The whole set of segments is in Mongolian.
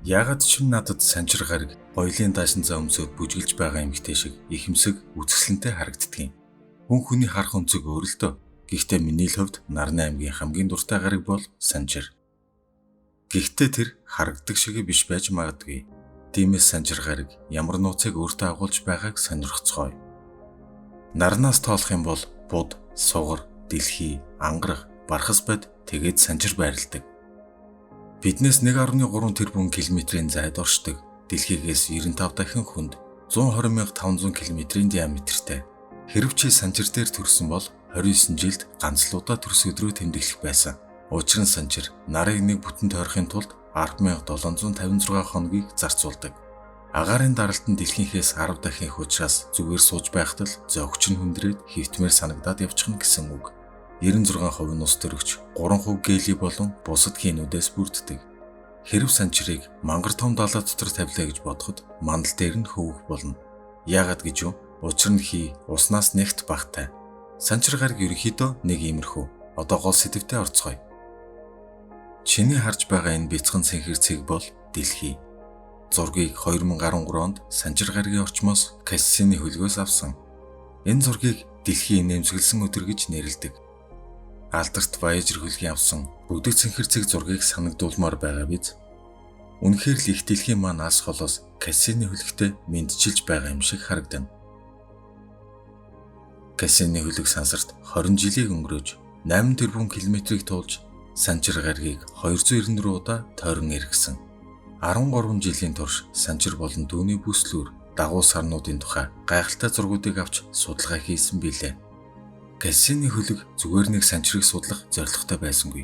Яагаад ч надад санчир гараг гоёлын даашинзаа өмсөд бүжгэлж байгаа эмэгтэй шиг ихэмсэг үцгслэнтэй харагддгийг. Хүн хүний харах өнцөг өөр л дөө. Гэхдээ миний л хувьд Нарны аймгийн хамгийн дуртай гараг бол санчир. Гэхдээ тэр харагддаг шиг биш байж магадгүй. Тиймээс санчир гараг ямар нууцыг өөртөө агуулж байгааг сонирхцгоё. Нарнаас тоолох юм бол буд, сугар, дэлхий, ангарах, бархас бод тэгээд санчир байрладаг. Биднээс 1.3 тэрбум километрийн зайд оршдог. Дэлхийгээс 95 дахин хүнд 120,500 км-ийн диаметртэй. Хэрв чи санчир дээр төрсөн бол 29 жилд ганц л удаа төрс өдрөө тэмдэглэх байсан. Учир нь санчир нарыг нэг бүтэн тойрохын тулд 10,756 хоногийг зарцуулдаг. Агаарын даралтанд дэлхийхээс 10 дахин их учраас зүгээр сууж байхад л зөөгч нь хүндрээд хөвтмээр санагдаад явчихна гэсэн үг. 96% нь ус төрөгч, 3% гели болон бусад хийнүүдээс бүрддэг. Хэрв санчирыг мангар том далай дотор тавилаа гэж бодоход мандал дээр нь хөвөх болно. Яагаад гэж юу? Учир нь хий уснаас нэгт багтай. Санчир гараг ерөнхийдөө нэг иймэрхүү. Одоо гол сэдвтэ орцгоё. Чиний харж байгаа энэ бяцхан цэнхэр цэг бол дэлхий. Зургийг 2013 онд санчир гарагийн орчмоос Кассини хөлгөөс авсан. Энэ зургийг дэлхийн нэмсгэлсэн өдөр гэж нэрлэдэг. Алдарт Voyager хөлгийн авсан бүгд цэнхэр цэг зургийг санагдуулмаар байгаа биз? Үнэхээр л их дэлхийн маань алс холоос Кассини хөлгтэй мэдчилж байгаа юм шиг харагдана. Кассини хөлөг сансарт 20 жилийг өнгөрөөж 8 тэрбум километрийг туулж санчир гарагийг 294 удаа тойрон эргэсэн. 13 жилийн турш санчир болон түүний бүслүүр дагуу сарнуудын тухай гайхалтай зургуудыг авч судалгаа хийсэн билээ. Кассини хөлөг зүгээр нэг санчирыг судлах зорилготой байсангүй.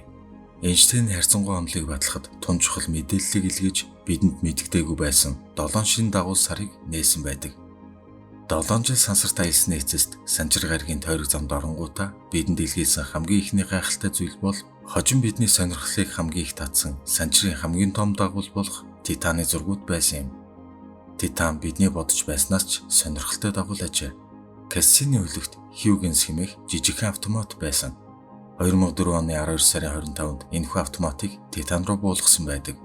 Эйнштейн харьцангуй онолыг батлахад тун чухал мэдээллийг илгээж бидэнд мэдэгдээгүй байсан 7 шин дагуу сарыг нээсэн байдаг. 7 жил сансарт аялсны эцэст санчир гарагийн тойрог замд оронгуудаа бидэнд илгээсэн хамгийн ихний гайхалтай зүйл бол хожим бидний сонирхлыг хамгийн их татсан санчирын хамгийн том дагуул болох Титаны зургууд байсан юм. Титан бидний бодож байснаас ч сонирхолтой дагуул ажээ. Кассини хөлөгт Huygens хэмээх жижигхэн автомат байсан. 2004 оны 12 сарын 25-нд энэхүү автоматыг Титан руу буулгасан байдаг.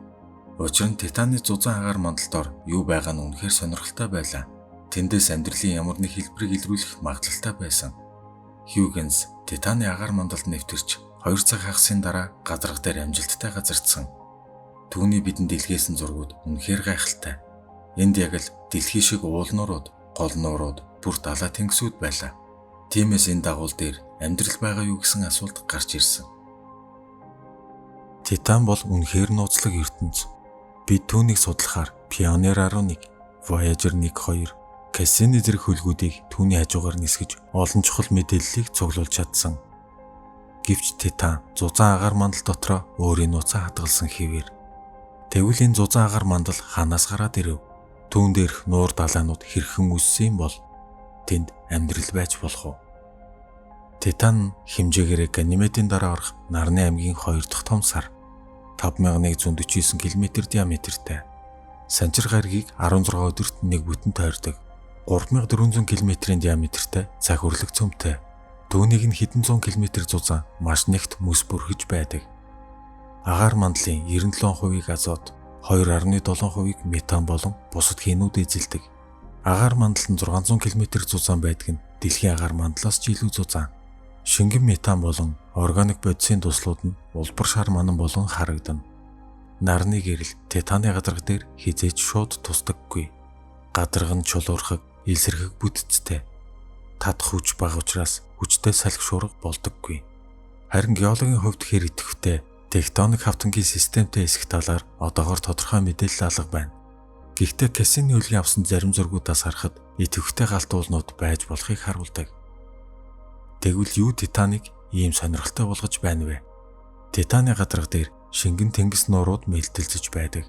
Учир нь Титаны зузаан агаар мандалтаар юу байгаа нь үнэхээр сонирхолтой байлаа. Тэндээс амьдралын ямар нэг хэлбэрийг илрүүлэх магадлалтай байсан. Huygens Титаны агаар мандалд нэвтэрч 2 цаг хагасын дараа газарга дээр амжилттай газардсан. Түүний бидэнд илгээсэн зургууд үнэхээр гайхалтай. Энд яг л дэлхий шиг уул нурууд, гол нурууд, бүр далай тэнгисүүд байлаа. Тиймээс энэ дагуул дээр амьдрал байгаа юу гэсэн асуулт гарч ирсэн. Титан бол үнэхээр нууцлаг ертөнц. Бид түүнийг судлахаар Pioneer 11, Voyager 1-2, Cassini зэрэг хөлгүүдийг түүний хажуугаар нисгэж олон чухал мэдээллийг цуглуулж чадсан. Гэвч Титан зузаан агаар мандал дотроо өөрийн нууцаа хадгалсан хэвээр. Тэгвэл энэ зузаан агаар мандал хаанаас гараад ирэв? Түүн дээрх нуур далайнууд хэрхэн үссэн юм бол тэнд амьдрал байж болох уу? Титан хэмжээгээрээ Ганимедийн дараа орох Нарны аймгийн 2 дахь том сар. 5149 км диаметртэй. Санчир гарагийг 16 өдөрт нэг бүтэн тойрдог. 3400 км-ийн диаметртэй цаг хүрлэг цөмтэй. Түүнийг нь хэдэн зуун километр зузаан маш нэгт мөс бүрхэж байдаг. Агаар мандлын 97%-ийг азот, 2.7%-ийг метан болон бусад хийнүүд эзэлдэг. Агаар мандал нь 600 км зузаан байдаг нь дэлхийн агаар мандлаас ч илүү зузаан. Шингэн метан болон органик бодисын туслууд нь улбар шар манан болон харагдана. Нарны гэрэл Титаны гадарга дээр хизээж шууд тусдаггүй. Гадарга нь чулуурхаг, илсэрхэг бүтцтэй. Татах хүч бага учраас хүчтэй салхишуурга болдоггүй. Харин геологийн хувьд хэр идэвхтэй тектоник хавтангийн системтэй эсэх талаар одоогоор тодорхой мэдээлэл алга байна. Гэхдээ Кассини хөлгийн авсан зарим зургуудаас харахад идэвхтэй галт уулнууд байж болохыг харуулдаг. Тэгвэл юу Титаныг ийм сонирхолтой болгож байна вэ? Титаны гадарга дээр шингэн тэнгис нуурууд мэлтэлцэж байдаг.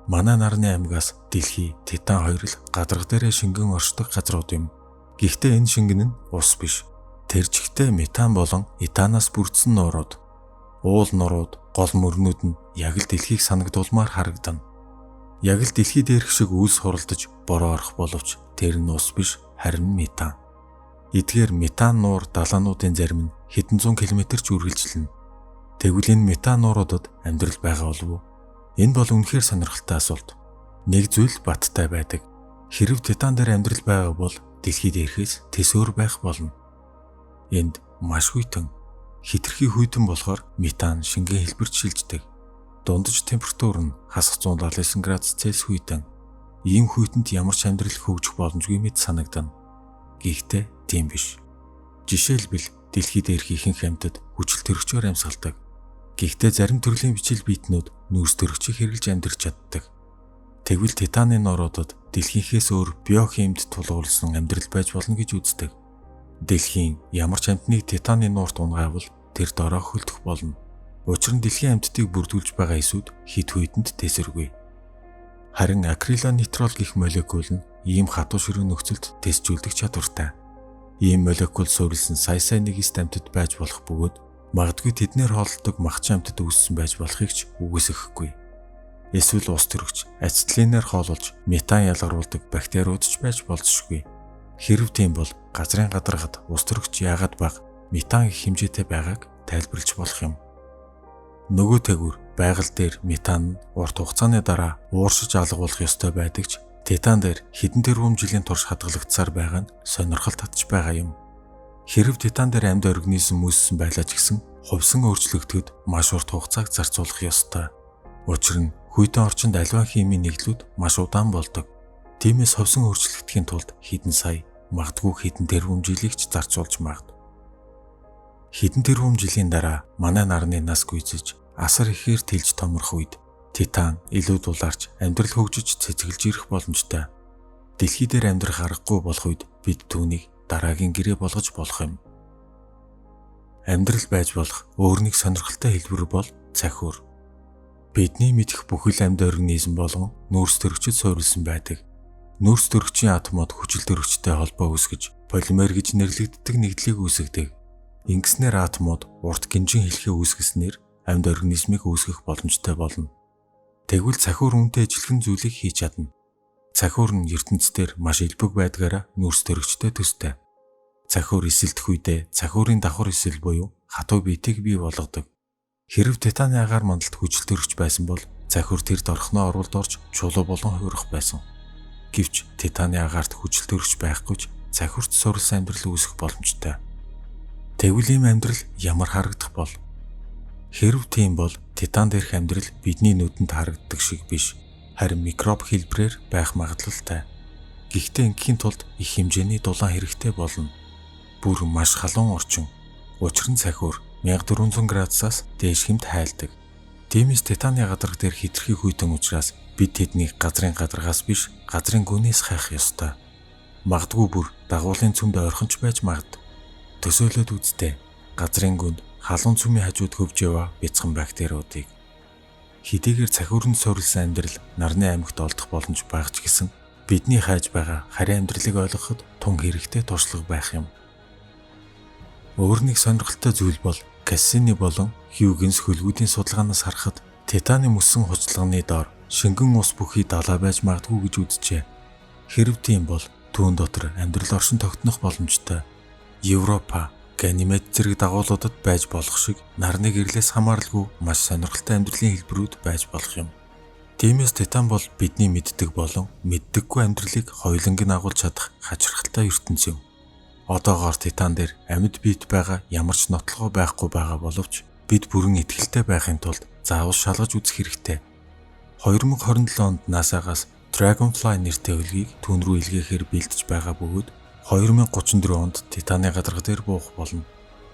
Манай Нарны аймгаас дэлхий, Титан хоёр л гадарга дээрээ шингэн оршдог газрууд юм. Гэхдээ энэ шингэн нь ус биш. Тэр чигтээ метан болон этанаас бүрдсэн нуурууд. Уул нурууд, гол мөрнүүд нь яг л дэлхийг санагдуулмаар харагдана. Яг л дэлхий дээрх шиг үйлс хуралдаж бороо орох боловч тэр нь ус биш, харин метан. Эдгээр метан нуур далаануудын зарим нь хэдэн зуун километр ч үргэлжилнэ. Тэгвэл энэ метан нууруудад амьдрал байгаа болов уу? Энэ бол үнэхээр сонирхолтой асуулт. Нэг зүйл баттай байдаг. Хэрэв Титан дээр амьдрал байгаа бол дэлхийд ирэхээс тэсвэр байх болно. Энд маш хүйтэн, хитрхи хүйтэн болохоор метан шингэн хэлбэрт шилждэг. Дундаж температур нь хасах 179 градус Цельс хүйтэн. Ийм хүйтэнд ямар ч амьдрал хөгжих боломжгүй мэт санагдана. Гэхдээ тийм биш. Жишээлбэл дэлхийд ирэх ихэнх амьтад хүчил төрөгчөөр амьсгалдаг. Гэхдээ зарим төрлийн бичил биетнүүд нүүрс төрөгчийг хэрэглэж амьдарч чаддаг. Тэгвэл Титаны нууруудад дэлхийхээс өөр биохимид тулгуурласан амьдрал байж болно гэж үздэг. Дэлхийн ямар ч амьтныг Титаны нуурт унгаавал тэр дороо хөлдөх болно. Учир нь дэлхийн амьтдыг бүрдүүлж байгаа эсүүд хит хүйтэнд тэсэргүй. Харин акрилонитрол гэх молекул нь ийм хатуу ширүүн нөхцөлд тэсжүүлдэг чадвартай. Ийм молекул суурилсан сая нэг эст амьтад байж болох бөгөөд магадгүй тэднэр хооллдог махч амьтад үүссэн байж болохыг ч үгүйсэхгүй. Эсвэл ус төрөгч ацетиленээр хоололж метан ялгаруулдаг бактериуд ч байж болзошгүй. Хэрв тийм бол газрын гадаргад ус төрөгч яагаад бага метан их хэмжээтэй байгааг тайлбарлаж болох юм. Нөгөө тэгүр байгаль дээр метан нь урт хугацааны дараа ууршиж алгуулах ёстой байдаг ч Титан дээр хэдэн тэрбум жилийн турш хадгалагдсаар байгаа нь сонирхол татж байгаа юм. Хэрв Титан дээр амьд организм үүссэн байлаа ч гэсэн хувьсан өөрчлөгдөд маш урт хугацааг зарцуулах ёстой. Учир нь хүйтэн орчинд аливаа химийн нэгдлүүд маш удаан болдог. Тиймээс хувьсан өөрчлөгдөхийн тулд хэдэн сая, магадгүй хэдэн тэрбум жилийг ч зарцуулж магад. Хэдэн тэрбум жилийн дараа манай нарны нас гүйцэж асар ихээр тэлж томрох үед Титан илүү дулаарч амьдрал хөгжиж цэцгэлж ирэх боломжтой. Дэлхий дээр амьдрах аргагүй болох үед бид түүнийг дараагийн гэрээ болгож болох юм. Амьдрал байж болох өөр нэг сонирхолтой хэлбэр бол цахиур. Бидний мэдэх бүхэл амьд организм болгон нүүрс төрөгчөд суурилсан байдаг. Нүүрс төрөгчийн атомууд хүчил төрөгчтэй холбоо үүсгэж полимер гэж нэрлэгддэг нэгдлийг үүсгэдэг. Ингэснээр атомууд урт гинжин хэлхээ үүсгэснээр амьд организмыг үүсгэх боломжтой болно. Тэгвэл цахиур үнэтэй ижилхэн зүйлийг хийж чадна. Цахиур нь ертөнцийн маш элбэг байдгаараа нүүрс төрөгчтэй төстэй. Цахиур эсэлдэх үедээ цахиурын давхар эсэл буюу хатуу биетийг бий болгодог. Хэрв Титаны агаар мандалд хүчил төрөгч байсан бол цахиур тэрд орхноо оруулд орж чулуу болон хуурах байсан. Гэвч Титаны агаарт хүчил төрөгч байхгүй ч цахиурт суурилсан амьдрал үүсэх боломжтой. Тэгвэл ийм амьдрал ямар харагдах бол? Хэрв тийм бол Титан дээрх амьдрал бидний нүдэнд харагддаг шиг биш, харин микроб хэлбэрээр байх магадлалтай. Гэхдээ ингээхийн тулд их хэмжээний дулаан хэрэгтэй болно. Бүр маш халуун орчин. Учир нь цахиур 1400 градусаас дээш хэмт хайлдаг. Тиймээс Титаны гадарга дээр хитрхи хүйтэн учраас бид тэднийг газрын гадаргаас биш, газрын гүнээс хайх ёстой. Магадгүй бүр дагуулын цөмд ойрхонч байж магад. Төсөөлөд үзтээ. Газрын гүнд халуун цөмийн хажууд хөвж яваа бяцхан бактериудыг. Хэдийгээр цахиуранд суурилсан амьдрал нарны аймагт олдох боломж байгаа ч гэсэн бидний хайж байгаа харийн амьдралыг ойлгоход тун хэрэгтэй туршлага байх юм. Өөр нэг сонирхолтой зүйл бол Кассини болон Хьюгенс хөлгүүдийн судалгаанаас харахад Титаны мөсөн хуцлагны доор шингэн ус бүхий далай байж магадгүй гэж үзжээ. Хэрв тийм бол түүн дотор амьдрал оршин тогтнох боломжтой. Европа, Ганимед зэрэг дагуулуудад байж болох шиг нарны гэрлээс хамааралгүй маш сонирхолтой амьдралын хэлбэрүүд байж болох юм. Тиймээс Титан бол бидний мэддэг болон мэддэггүй амьдралыг хоёуланг нь агуулж чадах хачирхалтай ертөнц юм. Одоогоор Титан дээр амьд биет байгаа ямар ч нотлохоо байхгүй байгаа боловч бид бүрэн итгэлтэй байхын тулд заавал шалгаж үзэх хэрэгтэй. 2027 онд NASA-гаас Dragonfly нэртэй хөлгийг түүн рүү илгээхээр бэлдэж байгаа бөгөөд 2034 онд Титаны гадарга дээр буух болно.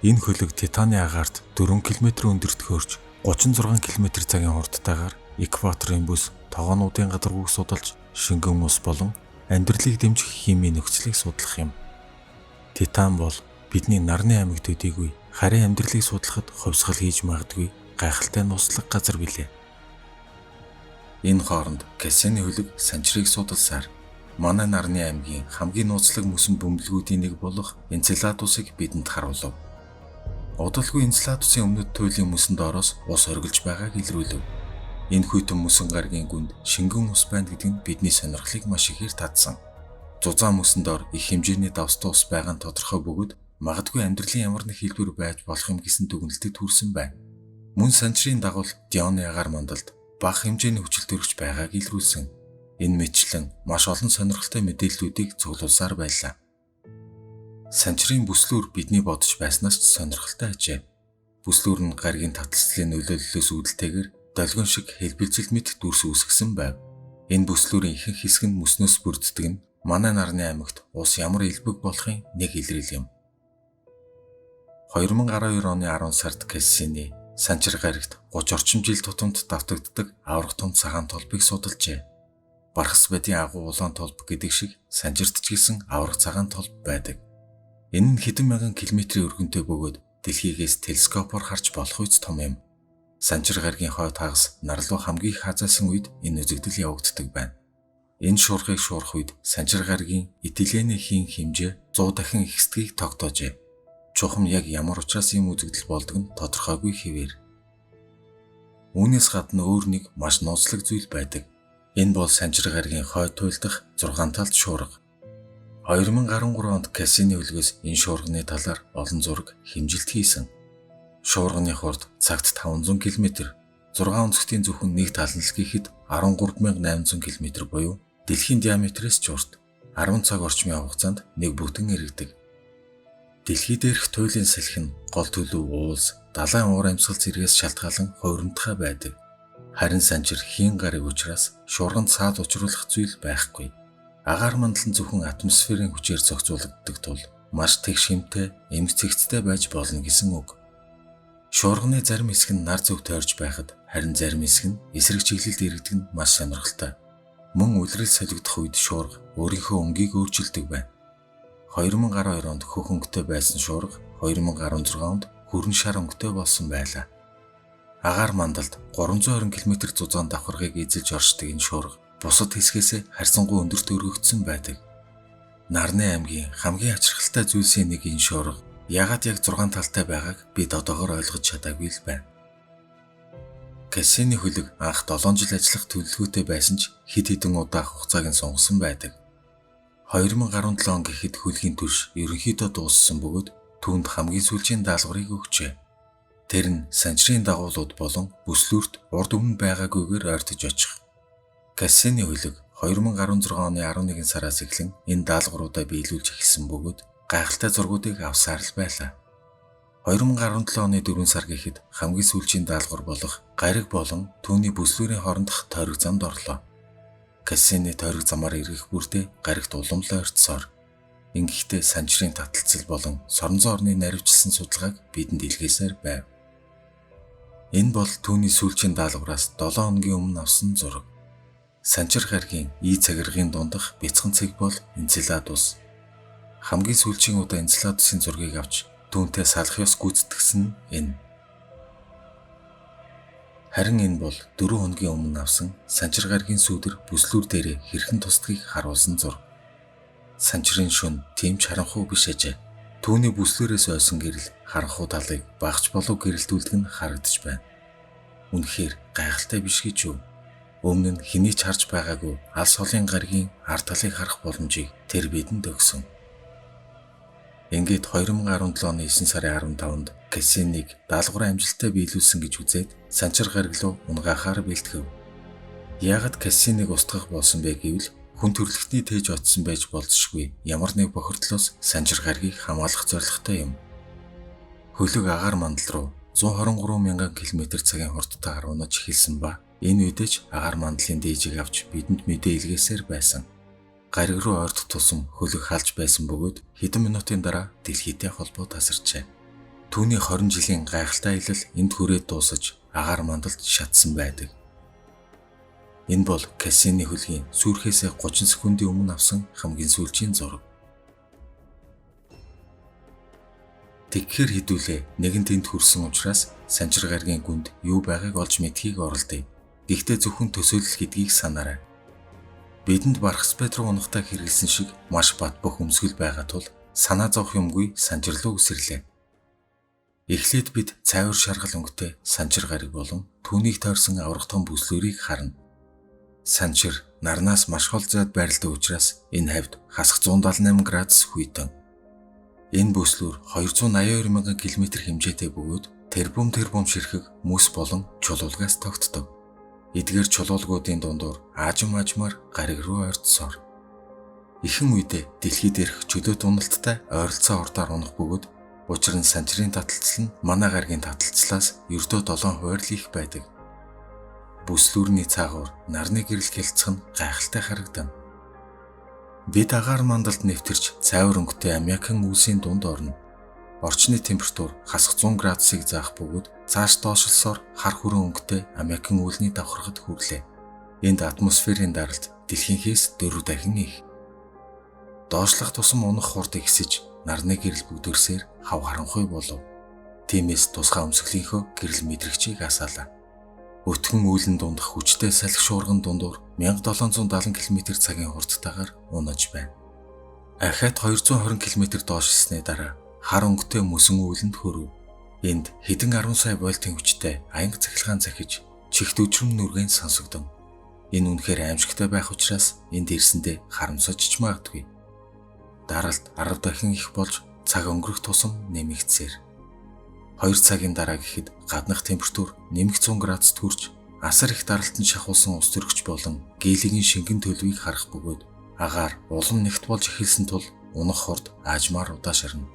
Энэ хөлөг Титаны агаарт 4 км өндөрт хөөрч 36 км/цагийн хурдтайгаар экваторын бүс тогоонуудын гадаргууг судалж шингэн ус болон амьдралыг дэмжих химийн нөхцөлийг судлах юм. Титан бол бидний нарны аймаг төдийгүй харийн амьдралыг судлахад хувьсгал хийж магадгүй гайхалтай нууцлаг газар билээ. Энэ хооронд Кассини хөлөг санчрыг судалсаар манай нарны аймгийн хамгийн нууцлаг мөсөн бөмбөлгүүдийн нэг болох Энцеладусыг бидэнд харуулв. Удалгүй Энцеладусын өмнөд туйлын мөсөн доороос ус оргилж байгааг илрүүлв. Энэ хүйтэн мөсөн гаргийн гүнд шингэн ус байна гэдэг нь бидний сонирхлыг маш ихээр татсан. Зузаан мөсөн доор их хэмжээний давстай ус байгаа нь тодорхой бөгөөд магадгүй амьдралын ямар нэг хэлбэр байж болох юм гэсэн дүгнэлтэд хүрсэн байна. Мөн санчрын дагуу Дионы агаар мандалд бага хэмжээний хүчил төрөгч байгааг илрүүлсэн. Энэ мэтчлэн маш олон сонирхолтой мэдээллүүдийг цуглуулсаар байлаа. Санчрын бүслүүр бидний бодож байснаас ч сонирхолтой ажээ. Бүслүүр нь гаригийн таталцлын нөлөөллөөс үүдэлтэйгээр долгион шиг хэлбэлзэл мэт дүрс үүсгэсэн байв. Энэ бүслүүрийн ихэнх хэсэг нь мөснөөс бүрддэг нь манай нарны аймагт ус ямар элбэг болохын нэг илрэл юм. 2012 оны 10 сард Кассини Санчир гаригт 30 орчим жил тутамд давтагддаг аврах том цагаан толбыг судалжээ. Бархас бадийн агуу улаан толб гэдэг шиг Санчирт ч гэсэн аврах цагаан толб байдаг. Энэ нь хэдэн мянган километрийн өргөнтэй бөгөөд дэлхийгээс телескопоор харж болох үс том юм. Санчир гаригийн хойд хагас нар руу хамгийн их хазаасан үед энэ үзэгдэл явагддаг байна. Энэ шуургыг шуурах үед Санчир гаригийн этиленийн хэмжээ 100 дахин ихсдгийг тогтоожээ. Чухам яг ямар учраас ийм үзэгдэл болдог нь тодорхойгүй хэвээр. Үүнээс гадна өөр нэг маш нууцлаг зүйл байдаг. Энэ бол Санчир гаригийн хойд туйлдах 6 талт шуурга. 2013 онд Кассини хөлгөөс энэ шуурганы талаар олон зураг хэмжилт хийсэн. Шуурганы хурд цагт 500 км, 6 онцгтын зөвхөн нэг тал нь л гэхэд 13800 км буюу дэлхийн диаметрээс ч урт 10 цаг орчмын хугацаанд нэг бүтэн эргэдэг. Дэлхий дээрх туйлын салхи нь гол төлөв уулс, далайн уур амьсгал зэргээс шалтгаалan хувирамтгай байдаг. Харин Санчир хийн гариг учраас шуурганд саад учруулах зүйл байхгүй. Агаар мандал нь зөвхөн атмосферын хүчээр зохицуулагддаг тул маш тэгш хэмтэй, эмх цэгцтэй байж болно гэсэн үг. Шуурганы зарим хэсэг нь нар зөв тойрч байхад харин зарим хэсэг нь эсрэг чиглэлд иргэдэг нь маш сонирхолтой. Мөн үлрэл солигдох үед шуурга өөрийнхөө өнгийг өөрчилдөг байна. 2012 онд хөх өнгөтэй байсан шуурга 2016 онд хүрэн шар өнгөтэй болсон байлаа. Агаар мандалд 320 км зузаан давхаргыг эзэлж оршдог энэ шуурга бусад хэсгээс харьцангуй өндөрт өргөгдсөн байдаг. Нарны аймгийн хамгийн ачирхалтай зүйлсийн нэг энэ шуурга яагаад яг 6 талтай байгааг бид одоогоор ойлгож чадаагүй л байна. Кассини хөлөг анх 7 жил ажиллах төлөвлөгөөтэй байсан ч хэд хэдэн удаах хугацааг нь сунгасан байдаг. 2017 он гэхэд хөлгийн турш ерөнхийдөө дууссан бөгөөд түүнд хамгийн сүүлийн даалгаврыг өгчээ. Тэр нь Санчрын дагуулууд болон бүслүүрт урд өмнө байгаагүйгээр ойртож очих. Кассини хөлөг 2016 оны 11 сараас эхлэн энэ даалгавруудаа биелүүлж эхэлсэн бөгөөд гайхалтай зургуудыг авсаар л байлаа. 2017 оны 4 сар гэхэд хамгийн сүүлийн даалгавар болох гариг болон түүний бүслүүрийн хоорондох тойрог замд орлоо. Кассини тойрог замаар эргэх бүрдээ гаригт уламжлал ойртсоор. Ингэхдээ Санчрын таталцал болон соронзон орны наривчилсан судалгааг бидэнд илгээсээр байв. Энэ бол түүний сүүлчийн даалгавраас 7 хоногийн өмнө авсан зураг. Санчир гаригийн цагиргын дундах бяцхан цэг бол Энцеладус. Хамгийн сүүлчийн удаа Энцеладусын зургийг авч түүнтэй салах ёс гүйцэтгэсэн нь энэ. Харин энэ бол 4 хоногийн өмнө авсан Санчир гаригийн сүүдэр бүслүүр дээрээ хэрхэн тусдгийг харуулсан зураг. Санчрын шөнө тийм ч харанхуй биш ажээ. Түүний бүслүүрээс ойсон гэрэл харанхуй талыг багч болов гэрэлтүүлдэг нь харагдаж байна. Үнэхээр гайхалтай биш гэж юу? Өмнө нь хэний ч харж байгаагүй алс холын гаригийн ард талыг харах боломжийг тэр бидэнд өгсөн. Ингээд 2017 оны 9 сарын 15-нд Кассинийг даалгаврын амжилттай биелүүлсэн гэж үзээд Санчир гариг руу унгахаар бэлтгэв. Яагаад Кассинийг устгах болсон бэ гэвэл хүн төрөлхтний тээж очсон байж болзошгүй ямар нэг бохирдлоос Санчир гаригийг хамгаалах зорилготой юм. Хөлөг агаар мандал руу 123,000 км/цагийн хурдтайгаар унаж эхэлсэн ба энэ үедээ ч агаар мандлын дээжийг авч бидэнд мэдээ илгээсээр байсан. Гариг руу ойрт тусам хөлөг халж байсан бөгөөд хэдэн минутын дараа дэлхийтэй холбоо тасарчээ. Түүний 20 жилийн гайхалтай аялал энд хүрээд дуусаж агаар мандалд шатсан байдаг. Энэ бол Кассини хөлгийн сүүрхээс 30 секундын өмнө авсан хамгийн сүүлийн зураг. Тэгэхээр хэдүүлээ нэгэн тэнд хүрсэн учраас Санчир гаригийн гүнд юу байгааг олж мэдхийг оролдъё. Гэхдээ зөвхөн төсөөлөл гэдгийг санаарай. Бидэнд Бархас бад руу унахтаа хэрэгэлсэн шиг маш бат бөх өмсгөл байгаа тул санаа зовх юмгүй Санчир руу үсэрлээ. Эхлээд бид цайвар шаргал өнгөтэй Санчир гариг болон түүнийг тойрсон аврах том бүслүүрийг харна. Санчир нарнаас маш хол зайд байрладаг учраас энэ хавьд хасах 178 градус хүйтэн. Энэ бүслүүр 282,000 км хэмжээтэй бөгөөд тэрбум ширхэг мөс болон чулуулгаас тогтдог. Эдгээр чулуулгуудын дундуур аажмаар гариг руу ойртсоор. Ихэн үедээ дэлхий дээрх чөлөөт уналттай ойролцоо ордоор унах бөгөөд учир нь санчрын таталцал нь манай гаригийн таталцлаас ердөө 7 хувиар их байдаг. Бүслүүрний цаагуур нарны гэрэл хэлцэх нь гайхалтай харагдана. Бид агаар мандалд нэвтэрч цайвар өнгөтэй аммиакын үүсийн дунд орно. Орчны температур хасах 100 градусыг заах бөгөөд цааш доошлосоор хар хүрэн өнгөтэй аммиакын үүлний давхаргад хүрлээ. Энд атмосферын даралт дэлхийнхээс 4 дахин их. Доошлох тусам унах хурд ихсэж нарны гэрэл бүгдөрсөөр хав харанхуй болов. Тиймээс тусгай өмсгөлийнхөө гэрэл мэдрэгчийг асаалаа. Өтгөн үүлэн дундах хүчтэй салхи шуурган дундуур 1770 км/цагийн хурдтайгаар унаж байна. Ахаад 220 км доошлсны дараа хар өнгөтэй мөсөн үүлэнд хүрв. Энд хэдэн 10 сая вольтын хүчтэй аянга цахилгаан захиж чихт өчрөм нүргэн сонсогдов. Энэ үнэхээр аимшигтай байх учраас энд ирсэндээ харамсаж ч магадгүй. Даралт 10 дахин их болж цаг өнгөрөх тусам нэмэгдсээр 2 цагийн дараа гэхэд гаднах температур нэмэх 100 градус хүрч асар их даралтанд шахуулсан ус төрөгч болон гейлигийн шингэн төлөвийг харах бөгөөд агаар улам нэгт болж эхэлсэн тул унах хурд аажмаар удаашарна.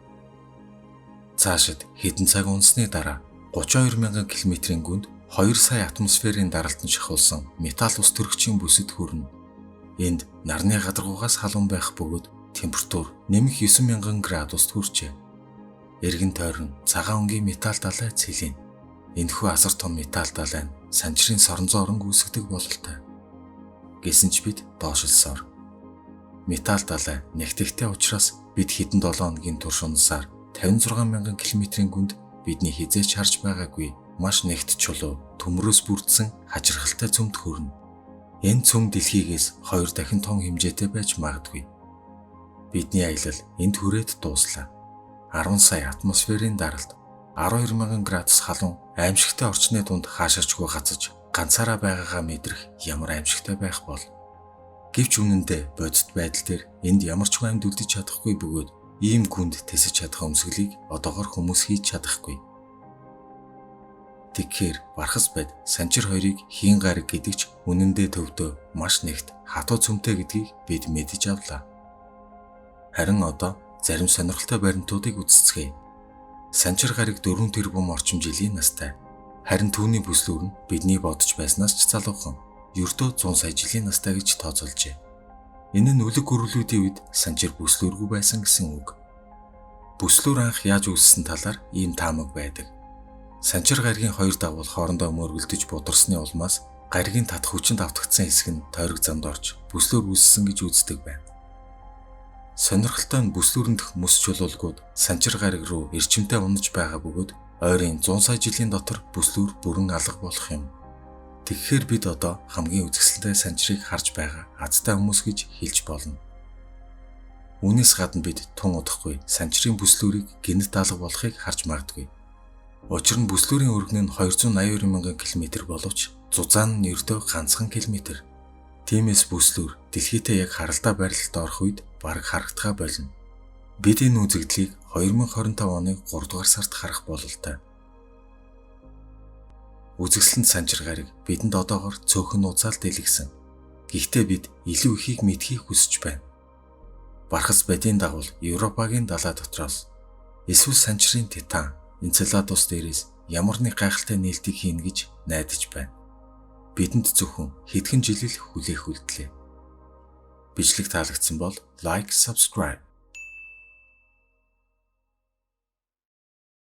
Цаашид хэдэн цаг унсны дараа 32,000 км-ийн гүнд 2 сая атмосферын даралтанд шахуулсан металл ус төрөгчийн бүсэд хүрнэ. Энд нарны гадаргуугаас халуун байх бөгөөд температур нэмэх 9,000 градуст хүрчээ. Эргэн тойрон цагаан өнгийн металл далай цэлэн. Энэхүү асар том металл далай нь санчрын соронзон оронг үүсгдэг бололтой. Гэсэн ч бид доошлсоор. Металл далай нэгтгэхтэй учраас бид хэдэн 7 хоногийн турш унсаар 56,000 км-ийн гүнд бидний хизээч харж байгаагүй маш нэгт чулуу төмрөөс бүрдсэн хачирхалтай цөмд хүрнэ. Энэ цөм дэлхийгээс 2 дахин том хэмжээтэй байж магадгүй. Бидний аялал энд хүрээд дууслаа. 10 сая атмосферын даралт, 12,000 градус халуун аимшигтай орчны дунд хаашаачгүй гацаж ганцаараа байгаагаа мэдрэх ямар аимшигтай байх бол. Гэвч үнэндээ бодит байдал дээр энд ямар ч амьд үлдэж чадахгүй бөгөөд ийм гүнд тэсэж чадах өмсгөлийг одоогоор хүмүүс хийж чадахгүй. Тэгэхээр Бархас байд санчир хоёрыг хийн гариг гэдэгч үнэндээ төвдөө маш нэгт хатуу цөмтэй гэдгийг бид мэдэж авлаа. Харин одоо зарим сонирхолтой баримтуудыг үздэцгээе. Санчир гариг 4 тэрбум орчим жилийн настай. Харин түүний бүслүүр нь бидний бодож байснаас ч залуухан, ердөө 100 сая жилийн настай гэж тооцоолжээ. Энэ нь үлэг гөрвлүүдийн үед санчир бүслүүргүй байсан гэсэн үг. Бүслүүр анх яаж үүссэн талаар ийм таамаг байдаг. Санчир гаригийн 2 дагуул хоорондоо мөргөлдөж бударсны улмаас гаригийн татах хүчинд автагдсан хэсэг нь тойрог замд орж бүслүүр үүссэн гэж үздэг байна. Сонирхолтой нь бүслүүрэн дэх мөс чулуулгууд санчир гариг руу эрчимтэй унаж байгаа бөгөөд ойрын 100 сая жилийн дотор бүслүүр бүрэн алга болох юм. Тэгэхээр бид одоо хамгийн үзэсгэлэнтэй санчрыг харж байгаа азтай хүмүүс гэж хэлж болно. Үүнээс гадна бид тун удахгүй санчрын бүслүүрийг гэнэт алга болохыг харж магадгүй. Учир нь бүслүүрийн өргөн нь 282,000 км боловч зузаан нь ердөө ганцхан километр. Тиймээс бүслүүр дэлхийтэй яг харалдаа байрлалд орох үед бараг харагдахаа болно. Бид энэ үзэгдлийг 2025 оны 3 дугаар сард харах бололтой. Үзэсгэлэнт санчир гариг бидэнд одоогоор цөөхөн нууцаар дэлгэсэн. Гэхдээ бид илүү ихийг мэдхийг хүсэж байна. Бархас байдын дагуул Европагийн далай дотроос эсвэл санчрын Титан, Энцеладус дээрээс ямар нэг гайхалтай нээлтийг хийнэ гэж найдаж байна. Бидэнд зөвхөн хэдхэн жил хүлээх үлдлээ. Бичлэг таалагдсан бол лайк, subscribe